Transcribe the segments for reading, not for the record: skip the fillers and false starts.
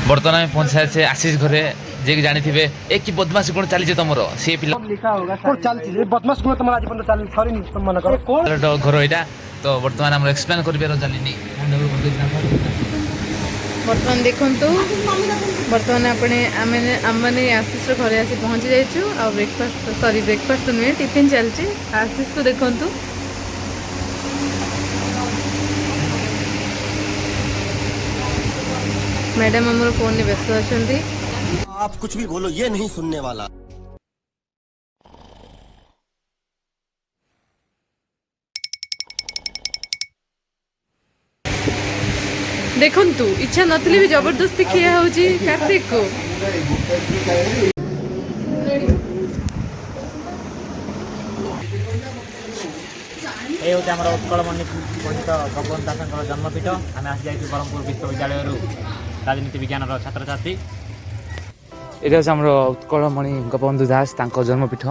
बर्तमान आम पहुंच सारे आशीष घरे जे कि जानी थे एक कि बदमाशी कौन चली तुम सी पिला बदमाश गुण तुम आज चल सरी तुम मन कर घर यहाँ तो बर्तमान आम एक्सप्लेन कर चलनी बर्तमान देखंतु बर्तमान आपने आमने आशीष घरे आसी पहुँची जाइछु आ ब्रेकफास्ट सॉरी ब्रेकफास्ट तो नुहे टिफिन चलची आशीष को देखंतु मैडम हमर फोन ने व्यस्त अछंती आप कुछ भी बोलो ये नहीं सुनने वाला। देखंतु इच्छा नथले भी जबरदस्ती खिया होची कार्तिक को ये होते हमारा उत्कलमणि पंडित भगवंत दास जन्मपीठ आम आसी जाइए ब्रह्मपुर विश्वविद्यालय राजनीति विज्ञान छात्र छात्री ये आम उत्कलमणि गोपबंधु दास जन्मपीठ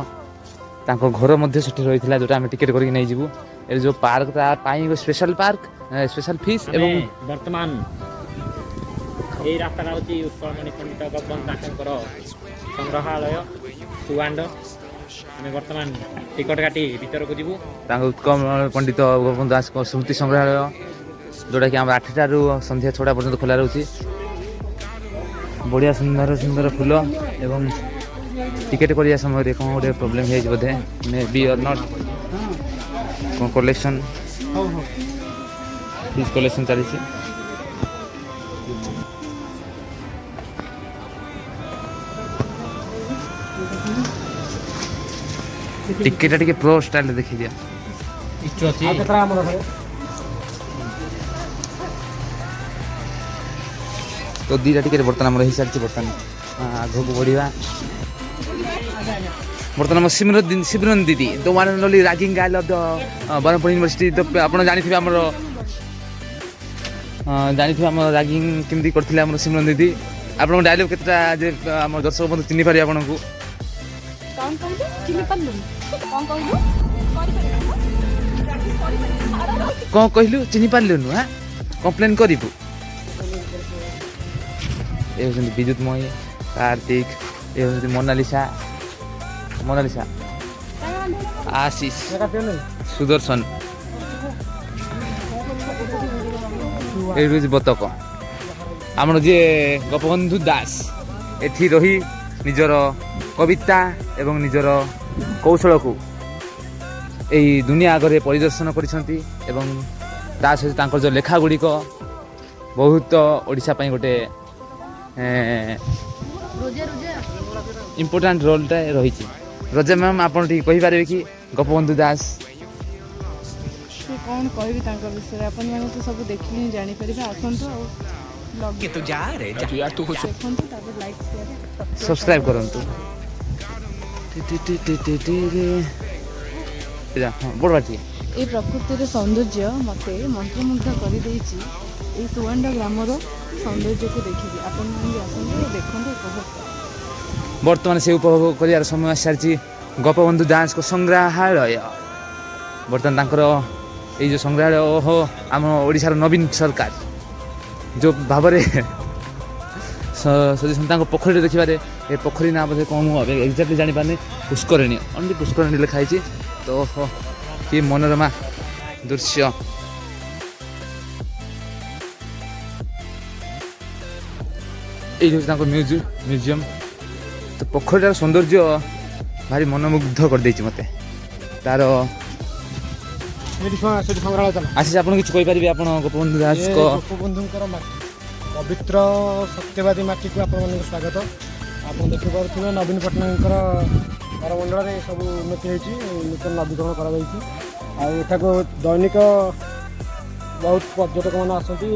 घर रही जोटा आम टिकेट करके नहीं जीवु ये जो park special park special fees एवं वर्तमान यही रास्ता हूँ उत्कलमणि पंडित भगवंत दास संग्रहालय सुवांड आम बर्तमान टिकट काटी भीतर को जीवु उत्कल पंडित गोपबंधु दास स्मृति संग्रहालय जोटा कि आम 8 रू संध्या 6टा पर्यटन खोला रोचे बढ़िया सुंदर सुंदर फूल एवं टिकेट करिया समय कौन गोटे प्रोब्लेम है बोधे मे बी और नॉट कौन कलेक्शन फीस कलेक्शन चली टिकेट टे प्रो स्टाइल देखी दिया तो दीटा टिकेट बर्तमान हो सारी बर्तमान आग को बढ़ा बर्तमान सिमरन दीदी the one and only ragging girl of the Brahmapur University तो आप जानी आम रैगिंग केमती करते आम सिमरन दीदी आप डायलॉग के आम दर्शक बंधु चिन्ह पारे आपन को कौन कहलु चिन्ह पार्लुनु हाँ कम्प्लेन करू ये विद्युत मई कार्तिक ये मोनालिसा मोनालिसा आशीष सुदर्शन ये बतक आम जी गोपबंधु दास एठी रही निजर कविता एवं निजर कौशल को यही दुनिया आगे परिदर्शन करिसेंती एवं ता सहित जो लेखा गुड़िक बहुत ओडिशा पई गोटे इम्पोर्टाट रोलटा रही रजा मैम आप कहींपारे कि गोपबंधु दास कौन कह विषय आप तो सब देखिए जापर आसतु सब्सक्राइब करंतु बड़ बाटी ये प्रकृतिर सौंदर्य मत मंत्रमुग्ध कर सुवांड ग्रामर सौंदर्य को देखिए आपण देखते उपभोग बर्तमान से उपभोग कर समय सारी गोपबंधु दास को संग्रहालय बर्तमान ये जो संग्रहालय ओहो आम ओडिशार नवीन सरकार जो भाव सदी पोखरी देखिए ये पोखरी ना बोधे कौन एक्जाक्टली जापारे पुष्करणी ओनली पुष्करणी लिखाई तो ओहो कि मनोरमा दृश्य ये म्यूजियम तो पोखरीटार सौंदर्य भारी मनमुग्ध कर देछि मते तार आशीष आप किसी कहींपारे आप गोपबंधु दास गोपबंधुंकर पवित्र सत्यवादी माटी को आपण स्वागत आप देखिपे नवीन पट्टनायक करमंडल में सब उन्नति होती नूतन नवीकरण कर दैनिक बहुत पर्यटक मैंने आसती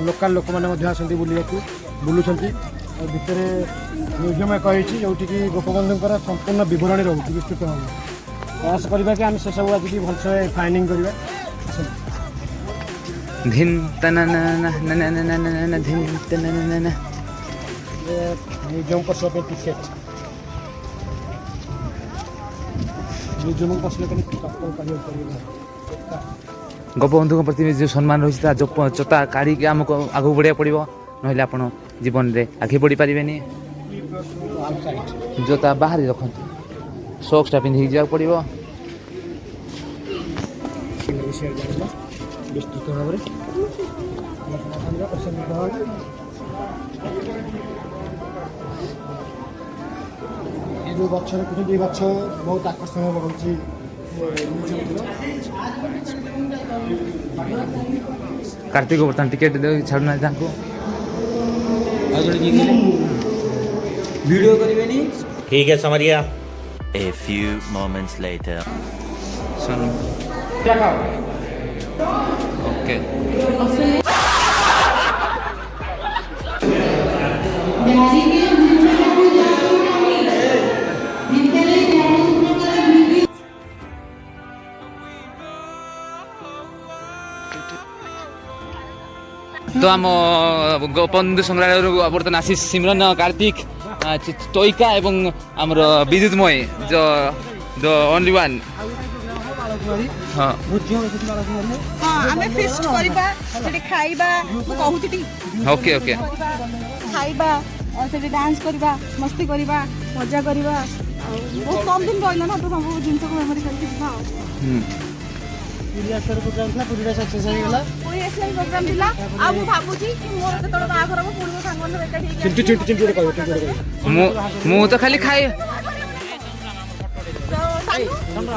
लोकाल लोक मैंने आसती बुलूँ भितर म्यूजियम एक जोटि गोपबंधुंकर संपूर्ण बरणी रोचे विस्तृत भाव प्रयास करवा कि आम से सब आज भलसे फाइंडिंग करवा धिन धिन म्यूजियम पर सब टिकेट म्यूजियम गोपबंधु प्रति जो सम्मान रही जो चता काढ़ी आमको आगे बढ़िया पड़ो নহলে ଆପଣ ଜୀବନରେ ଆଗେଇ ବଢ଼ି ପାରିବେନି। ଜୋତା ବାହାରେ ରଖନ୍ତୁ, ସକ୍ସଟା ପିନ୍ଧିକି ଯିବାକୁ ପଡ଼ିବ। ବିସ୍ତୃତ ଭାବରେ ଏ ଯେଉଁ ଗଛ ଦେଖୁଛନ୍ତି, ଏ ଗଛ ବହୁତ ଆକର୍ଷଣୀୟ ରହୁଛି। କାର୍ତ୍ତିକ ବର୍ତ୍ତମାନ ଟିକେଟ୍ ଛାଡ଼ୁନାହାନ୍ତି ତାଙ୍କୁ। वीडियो करेंगे ठीक है समझ गया। A few moments later. Okay तो आम गोपबंधु संग्रहालय बर्तमान आसी सिमरन कार्तिक टोइका एवं आमर विद्युतमय जो द ओनली वन। हाँ ଆମେ ଫିଷ୍ଟ କରିବା ସେଠି ଖାଇବା ମୁଁ କହୁଛି ଟି ओके ओके ଖାଇବା ସେଠି ଡାନ୍ସ କରିବା ମସ୍ତି କରିବା ମଜା କରିବା ଆଉ ବହୁତ କମ ଦିନ ରହିଲା ନା ତ ସବୁ ଜିନିଷକୁ ମେମୋରି କରିକି ଯିବା ଆଉ ପୁରୀ ଆସିବାର ପ୍ରୋଗ୍ରାମ ଥିଲା, ପୁରୀରେ ସକ୍ସେସ୍ ହେଇଗଲା। ପୁରୀ ଆସିବାର ପ୍ରୋଗ୍ରାମ ଥିଲା ଆଉ ମୁଁ ଭାବୁଛି କି ମୋର ଯେତେବେଳେ ବାହାଘର ହବ ପୁଣି ମୋ ସାଙ୍ଗମାନେ ଏକାଠି ହେଇକି ଚିଣ୍ଟୁ ଚିଣ୍ଟୁ ଚିଣ୍ଟୁ ଗୋଟେ କହିବ, ଚିଣ୍ଟୁ ଗୋଟେ କହିବ। ମୁଁ ତ ଖାଲି ଖାଇ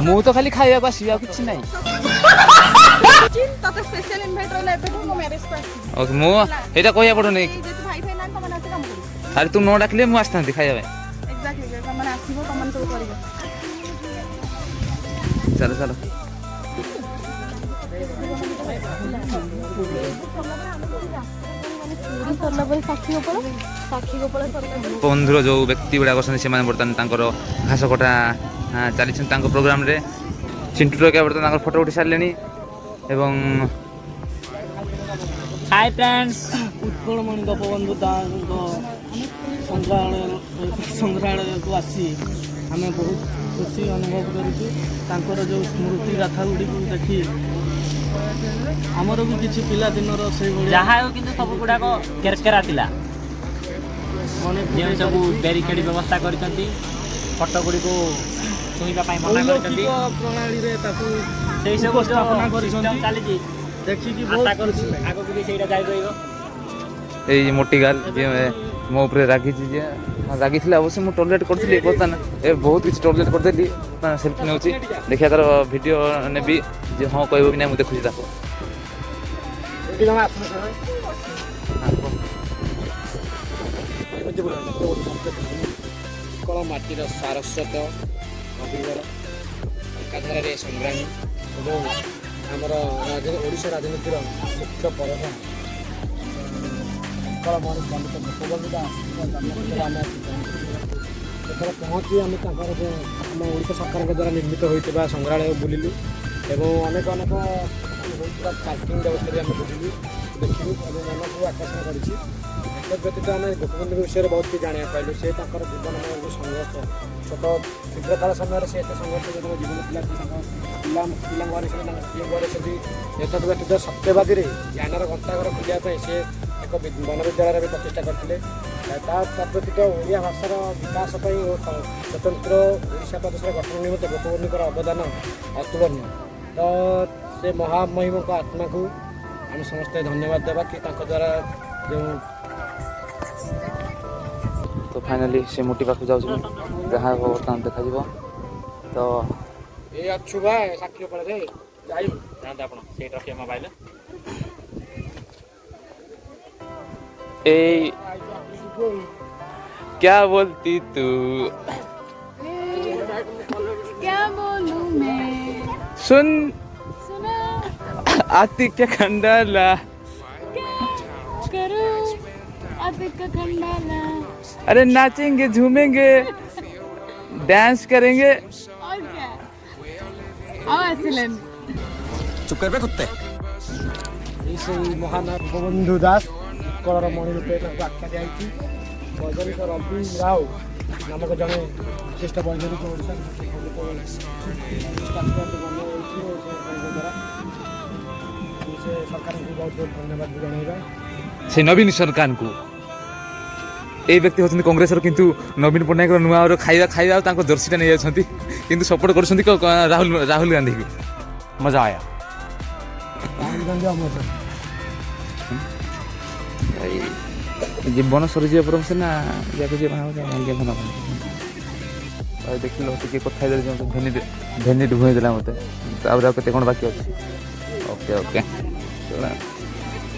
ମୁଁ ତ ଖାଲି ଖାଇବାକୁ ଆସିବି, ଆଉ କିଛି ନାହିଁ। ତତେ ସ୍ପେଶାଲ ଇନଭାଇଟ୍ ରହିଲା ଏବେଠୁ ମୋ ମ୍ୟାରେଜକୁ ଆସିବି। ଓକେ ମୁଁ ଏଇଟା କହିବାକୁ ପଡ଼ୁନି। ଯେହେତୁ ଭାଇ ଭାଇ ନାହାନ୍ତି ତମମାନେ ଆସି କାମ କରିବ। ଆରେ ତୁ ନ ଡାକିଲେ ମୁଁ ଆସିଥାନ୍ତି ଖାଇବା ପାଇଁ। ଏକ୍ଜାକ୍ଟଲି ତମମାନେ ଆସିବ ତମମାନେ ସବୁ କରିବ। ଚାଲ ଚାଲ ବନ୍ଧୁର ଯେଉଁ ବ୍ୟକ୍ତି ଗୁଡ଼ାକ ଅଛନ୍ତି ସେମାନେ ବର୍ତ୍ତମାନ ତାଙ୍କର ଘାସ କଟା ଚାଲିଛନ୍ତି ତାଙ୍କ ପ୍ରୋଗ୍ରାମରେ। ଚିଣ୍ଟୁ ଟୋକା ବର୍ତ୍ତମାନ ତାଙ୍କର ଫଟୋ ଉଠି ସାରିଲେଣି ଏବଂ हाय फ्रेंड्स ଉତ୍କଳମଣି ଗୋପବନ୍ଧୁ ଦାସଙ୍କ ସଂଗ୍ରହାଳୟକୁ ଆସି ଆମେ ବହୁତ ଖୁସି ଅନୁଭବ କରୁଛୁ। ତାଙ୍କର ଯେଉଁ ସ୍ମୃତି ଗାଥା ଗୁଡ଼ିକୁ ଦେଖି ଆମର ବି କିଛି ପିଲାଦିନର ସେଇଭଳି जहाँ हो कि सब गुड़ाक केरकेरा थिला ମନେ जो सब बैरिकेड व्यवस्था करछंती फोटो गुडी को छुईबा पाई मना करछंती ଅଲୌକିକ ପ୍ରଣାଳୀରେ ତାକୁ सेही सब ଉପସ୍ଥାପନା କରିଛନ୍ତି। ଚାଲିଛି ଦେଖିକି ଆଶା ବହୁତ କରୁଛୁ ଖୁସି ଲାଗେ। ଆଗକୁ ବି ସେଇଟା ଜାରି ରହିବ। ଏଇ ମୋଟି ଗାଲ ଯିଏ ମୋ ଉପରେ ରାଗିଛି ଯେ ରାଗିଥିଲା ଅବଶ୍ୟ ମୁଁ ଟଲରେଟ୍ କରିଥିଲି, ବର୍ତ୍ତମାନ ଏ ବହୁତ କିଛି ଟଲରେଟ୍ କରିଦେଲି। ସେଲ୍ଫି ନେଉଛି, ଦେଖିବା ତାର ଭିଡ଼ିଓ ନେବି ଯେ ହଁ କହିବ କି ନାହିଁ ମୁଁ ଦେଖୁଛି ତାକୁ। ଉତ୍କଳ ମାଟିର ସାରସ୍ୱତ ଅଭିବର ଏକାଧାରରେ ସଂଗ୍ରାମୀ ଏବଂ ଆମର ଓଡ଼ିଶା ରାଜନୀତିର ମୁଖ୍ୟ ପରମ ଉତ୍କଳମଣି ପଣ୍ଡିତ ଗୋପବନ୍ଧୁ ଦାସଙ୍କ ଜନ୍ମଦିନରେ ଆମେ ଏଥର ପହଞ୍ଚି ଆମେ ତାଙ୍କର ଯେଉଁ ଆମ ଓଡ଼ିଶା ସରକାରଙ୍କ ଦ୍ୱାରା ନିର୍ମିତ ହୋଇଥିବା ସଂଗ୍ରହାଳୟ ବୁଲିଲୁ ଏବଂ ଅନେକ ହୋଇଥିବା ପାର୍କିଂ ବ୍ୟବସ୍ଥାରେ ଆମେ ବୁଲିଲୁ, ଦେଖିଲୁ ଏବଂ ମନକୁ ଆକର୍ଷଣ କରିଛି। ବ୍ୟତୀତ ଆମେ ଗୋପବନ୍ଧୁଙ୍କ ବିଷୟରେ ବହୁତ କିଛି ଜାଣିବାକୁ ପାଇଲୁ। ସେ ତାଙ୍କର ଜୀବନମୟ ଯେଉଁ ସଂଘର୍ଷ, ଛୋଟ କ୍ଷୁଦ୍ରକାଳ ସମୟରେ ସେ ଏତେ ସଂଘର୍ଷ ଯେତେବେଳେ ଜୀବନ ଥିଲା, ତାଙ୍କ ପିଲାଙ୍କ ଘରେ ସେ ତାଙ୍କ ସ୍ତ୍ରୀଙ୍କ ଘରେ ସେଠି ଏତଦ୍ ବ୍ୟତୀତ ସତ୍ୟବାଦୀରେ ଜ୍ଞାନର ଗନ୍ତାଘର ଖୋଲିବା ପାଇଁ ସେ ଏକ ବନବିଦ୍ୟାଳୟର ବି ପ୍ରତିଷ୍ଠା କରିଥିଲେ। ତା ବ୍ୟତୀତ ଓଡ଼ିଆ ଭାଷାର ବିକାଶ ପାଇଁ ଓ ସ୍ୱତନ୍ତ୍ର ଓଡ଼ିଶା ପ୍ରଦେଶର ଗଠନ ନିମନ୍ତେ ଗୋପବନ୍ଧୁଙ୍କର ଅବଦାନ ଅତୁଳନୀୟ। ତ ସେ ମହାମହିମଙ୍କ ଆତ୍ମାକୁ ଆମେ ସମସ୍ତେ ଧନ୍ୟବାଦ ଦେବା କି ତାଙ୍କ ଦ୍ୱାରା ଯେଉଁ तो फाइनाली से मोटी पाखु जाऊँ जहाँ बर्तमान देखा तो ଏ ଅଛୁ ବା ସାକ୍ଷୀ ଉପରେ ଯାଇ जाते आपण सेट रखिए मोबाइल ए क्या बोलती तू क्या बोलूं मैं सुन सुना आती क्या खंडाला करूं आदिक का खंडाला अरे नाचेंगे झूमेंगे डांस करेंगे और क्या आओ एक्सीलेंट चुप कर बे कुत्ते। ସେଇ ମହାନ ଗୋପବନ୍ଧୁ ଦାସ ଉତ୍କଳର ମଣି ରୂପେ ତାଙ୍କୁ ଆଖ୍ୟା ଦିଆଯାଇଛି। ବୈଜ୍ଞାନିକ ରବି ରାଓ ନାମକ ଜଣେ ବିଶିଷ୍ଟ ବୈଜ୍ଞାନିକ ଓଡ଼ିଶାର ଦ୍ୱାରା ସେ ସରକାରଙ୍କୁ ବହୁତ ବହୁତ ଧନ୍ୟବାଦ ବି ଜଣାଇବା। से नवीन सरकार को ये व्यक्ति होती कांग्रेस किंतु नवीन पट्टनायक नुआ खाଇବା खाଇବା जर्सीटा नहीं जाती किंतु सपोर्ट कर राहुल राहुल गांधी को मजा आया जीवन सरीज पर सीना या देख लो टे कथा भेनिट भूदेला मत केते कौन बाकी अच्छे ओके ओके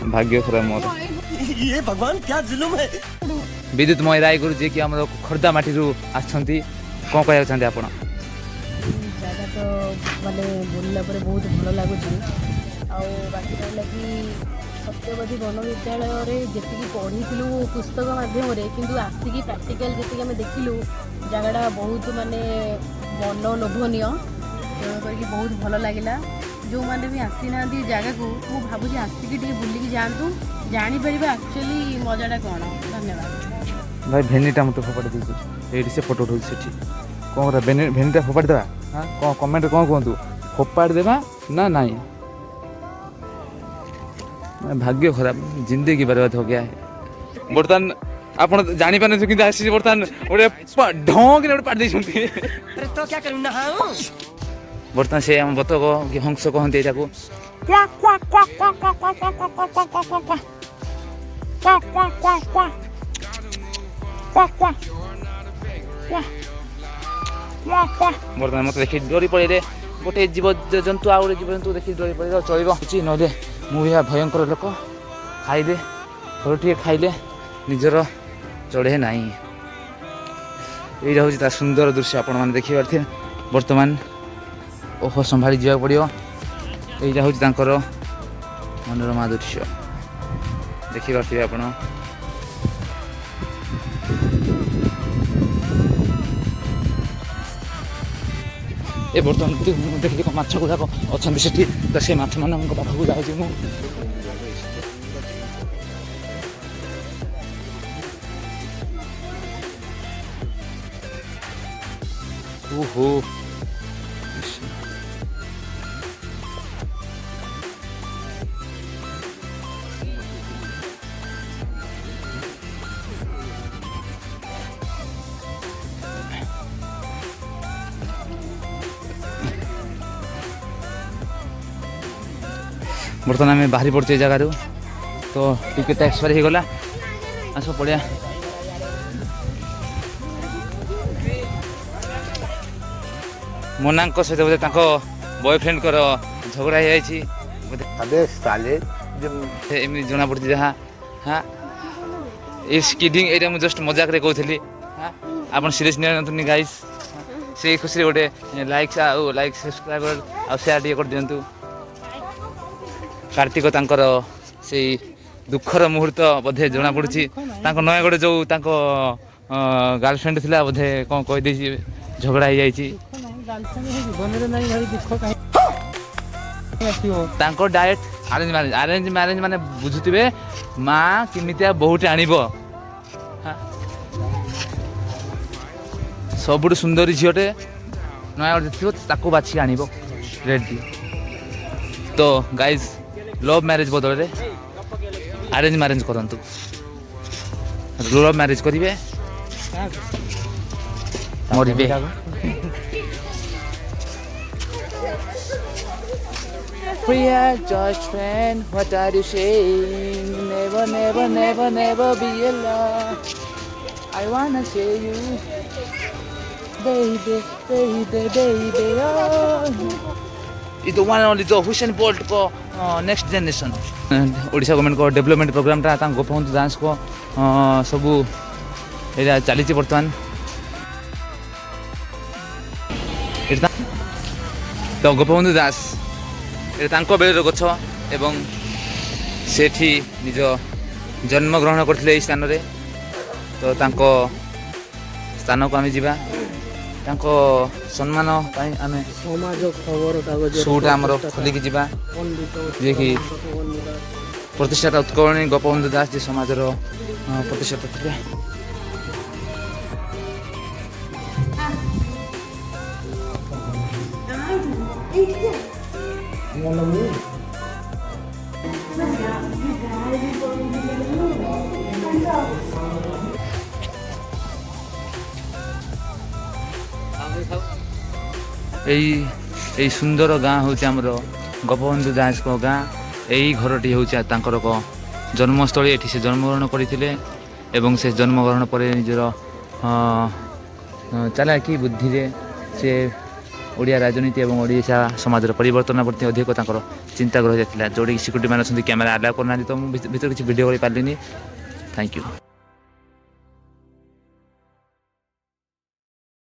भाग्य खराब मोर ये भगवान क्या जुलुम है विद्युत मय राय गुरु जी कि आम खोर्धा माटी आसछंती कौन कहना चाहते आप ଜାଗା ତ ମାନେ ବୁଲିଲା ପରେ ବହୁତ ଭଲ ଲାଗୁଛି ଆଉ ବାକି ରହିଲା କି ସତ୍ୟବାଦୀ ବନ ବିଦ୍ୟାଳୟରେ ଯେତିକି ପଢ଼ିଥିଲୁ ପୁସ୍ତକ ମାଧ୍ୟମରେ କିନ୍ତୁ ଆସିକି ପ୍ରାକ୍ଟିକାଲ ଯେତିକି ଆମେ ଦେଖିଲୁ ଜାଗାଟା ବହୁତ ମାନେ ମନଲୋଭନୀୟ ତେଣୁ କରିକି ବହୁତ ଭଲ ଲାଗିଲା ଯେଉଁମାନେ ବି ଆସିନାହାନ୍ତି ଜାଗାକୁ ମୁଁ ଭାବୁଛି ଆସିକି ଟିକେ ବୁଲିକି ଯାଆନ୍ତୁ ଜାଣିପାରିବେ ଆକ୍ଚୁଆଲି ମଜାଟା କ'ଣ ଧନ୍ୟବାଦ भाई भेनिटा मत फोपाड़ी दीजिए ये से फोटो उठाऊ सेठी कौन करा भेनिटा फोपाड़ी देवा हाँ कौन कमेंट कौन कहतु फोपाड़ी देवा ना नाई भाग्य खराब जिंदगी बर्बाद हो गया है बर्तमान आप जानी पारे कि बर्तमान गोटे ढंग पाड़ी तो क्या करूं नहाऊं बर्तमान से आम बतक कि हंस कहते यहाँ बर्तमान मत देखी डरी पड़े गोटे जीव जंतु आउ गोटे जीव जंतु देखी डरी पड़े चलो ना मुझे भयंकर लोक खाइले थोड़े टे खाइले निजर चढ़े ना यहाँ हूँ सुंदर दृश्य आपण मैंने देखी पारे बर्तमान ओहो संभाली जा पड़ो यहाँ हूँ मनोरमा दृश्य देखी पारे आप ए बर्तमान देखिए माछ गुड़ाक अच्छा से तो से माछ मान पाखक जाऊँगी मु ओहो बर्तमान आम बाहरी पड़े जगार तो टिकेट एक्सपायर हो गला आस पड़िया मोना सहित बोधे बॉयफ्रेंड झगड़ा हो जना पड़ी जहाँ हाँ ये किडिंग यहाँ मुझे जस्ट मजाक कहती हाँ आप सीरीयस नहीं गाइस से खुशी गोटे लाइक सब्सक्राइब आ शेयर टे कर दिंतु कार्तिक तांकर से दुखर मुहूर्त बोधे जना पड़ी नयगढ़ जो गर्लफ्रेंड थिला बोधे कौन कहीदे झगड़ा हो जाए डायरेक्ट अरेंज मैरेज माने बुझुवे माँ किमितिया बहुत आणब सबुठ सुंदरी झीटे नयगढ़ थी बाछी आणब रेडी तो गाइज लव मैरिज बदल अरेंज मैरेज करंतु लव मैरिज करेंगे मरबे We are just friends, what are you saying? Never, never, never, never be alone. I wanna see you, baby, baby, baby, oh. It's the one and only the Hussein Bolt को next generation. Odisha government को development programme टा गोपबंधु दास को सबू ये चली बर्तमान तो गोपबंधु दास baler गछ एवं सेठी निज जन्म ग्रहण करथिले एई स्थान रे तो स्थान को आम जा सम्मान आम समाज खबर कागज शोटा आमर खोलिकी जा जे कि प्रतिष्ठाता उत्कलनी गोपबंधु दास जी समाजर प्रतिष्ठाता थे এই ସୁନ୍ଦର ଗାଁ ହେଉଛି ଆମର ଗୋପବନ୍ଧୁ ଦାସଙ୍କ ଗାଁ। ଏହି ଘରଟି ହେଉଛି ତାଙ୍କର ଜନ୍ମସ୍ଥଳୀ। ଏଠି ସେ ଜନ୍ମଗ୍ରହଣ କରିଥିଲେ ଏବଂ ସେ ଜନ୍ମଗ୍ରହଣ ପରେ ନିଜର ଚାଲାକି ବୁଦ୍ଧିରେ ସେ ଓଡ଼ିଆ ରାଜନୀତି ଏବଂ ଓଡ଼ିଶା ସମାଜର ପରିବର୍ତ୍ତନ ପ୍ରତି ଅଧିକ ତାଙ୍କର ଚିନ୍ତା ରହିଯାଇଥିଲା। ଯେଉଁଠିକି ସିକ୍ୟୁରିଟି ମାନେ ଅଛନ୍ତି କ୍ୟାମେରା ଆଲାଉ କରୁନାହାନ୍ତି, ତ ମୁଁ ଭିତରେ କିଛି ଭିଡ଼ିଓ କରିପାରିଲିନି। Thank you.